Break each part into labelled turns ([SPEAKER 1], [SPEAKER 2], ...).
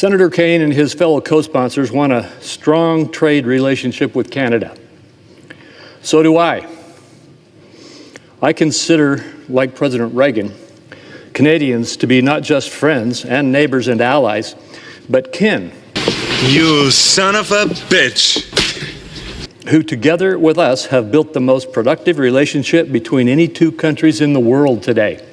[SPEAKER 1] Senator Kaine and his fellow co-sponsors want a strong trade relationship with Canada. So do I. I consider, like President Reagan, Canadians to be not just friends and neighbors and allies, but kin.
[SPEAKER 2] You son of a bitch!
[SPEAKER 1] Who together with us have built the most productive relationship between any two countries in the world today.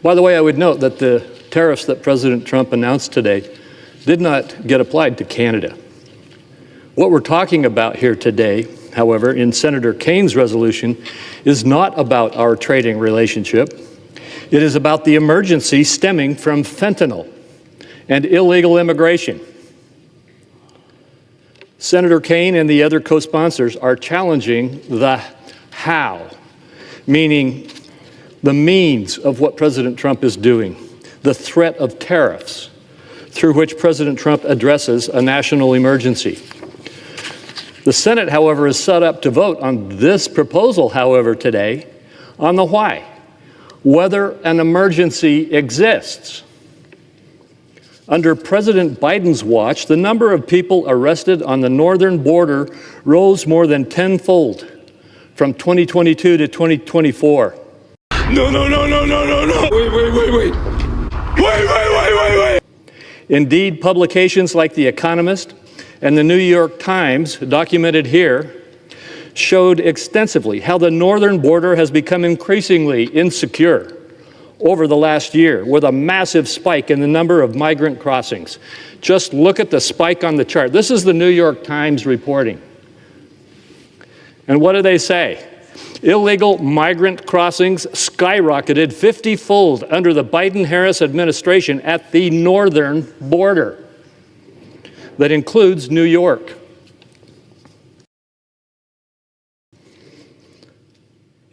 [SPEAKER 1] By the way, I would note that the tariffs that President Trump announced today did not get applied to Canada. What we're talking about here today, however, in Senator Kaine's resolution, is not about our trading relationship. It is about the emergency stemming from fentanyl and illegal immigration. Senator Kaine and the other co-sponsors are challenging the how, meaning the means of what President Trump is doing, the threat of tariffs, through which President Trump addresses a national emergency. The Senate, however, is set up to vote on this proposal, however, today, on the why, whether an emergency exists. Under President Biden's watch, the number of people arrested on the northern border rose more than tenfold from 2022 to 2024.
[SPEAKER 2] No. Wait.
[SPEAKER 1] Indeed, publications like The Economist and the New York Times, documented here, showed extensively how the northern border has become increasingly insecure over the last year, with a massive spike in the number of migrant crossings. Just look at the spike on the chart. This is the New York Times reporting. And what do they say? Illegal migrant crossings skyrocketed 50-fold under the Biden-Harris administration at the northern border. That includes New York.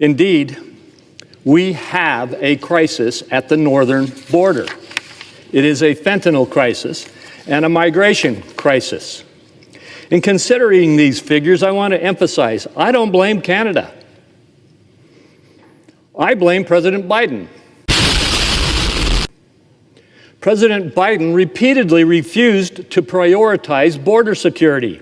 [SPEAKER 1] Indeed, we have a crisis at the northern border. It is a fentanyl crisis and a migration crisis. In considering these figures, I want to emphasize, I don't blame Canada. I blame President Biden. President Biden repeatedly refused to prioritize border security.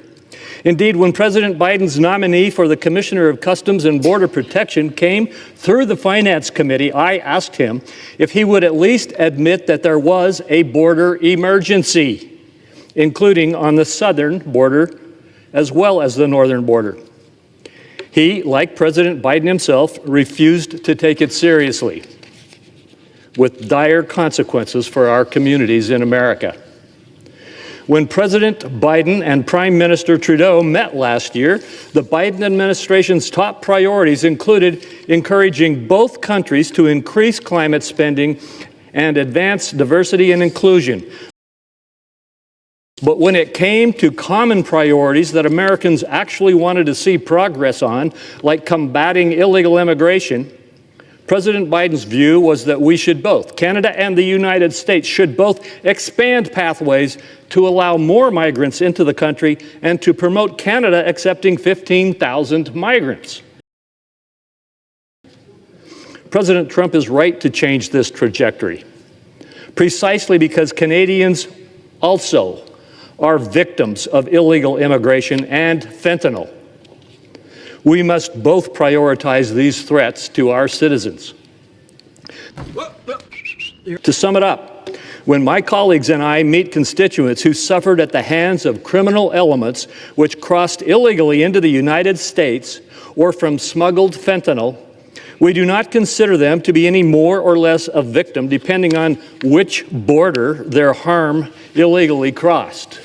[SPEAKER 1] Indeed, when President Biden's nominee for the Commissioner of Customs and Border Protection came through the Finance Committee, I asked him if he would at least admit that there was a border emergency, including on the southern border as well as the northern border. He, like President Biden himself, refused to take it seriously, with dire consequences for our communities in America. When President Biden and Prime Minister Trudeau met last year, the Biden administration's top priorities included encouraging both countries to increase climate spending and advance diversity and inclusion. But when it came to common priorities that Americans actually wanted to see progress on, like combating illegal immigration, President Biden's view was that we should both, Canada and the United States, should both expand pathways to allow more migrants into the country and to promote Canada accepting 15,000 migrants. President Trump is right to change this trajectory, precisely because Canadians also are victims of illegal immigration and fentanyl. We must both prioritize these threats to our citizens. To sum it up, when my colleagues and I meet constituents who suffered at the hands of criminal elements which crossed illegally into the United States or from smuggled fentanyl, we do not consider them to be any more or less a victim depending on which border their harm illegally crossed.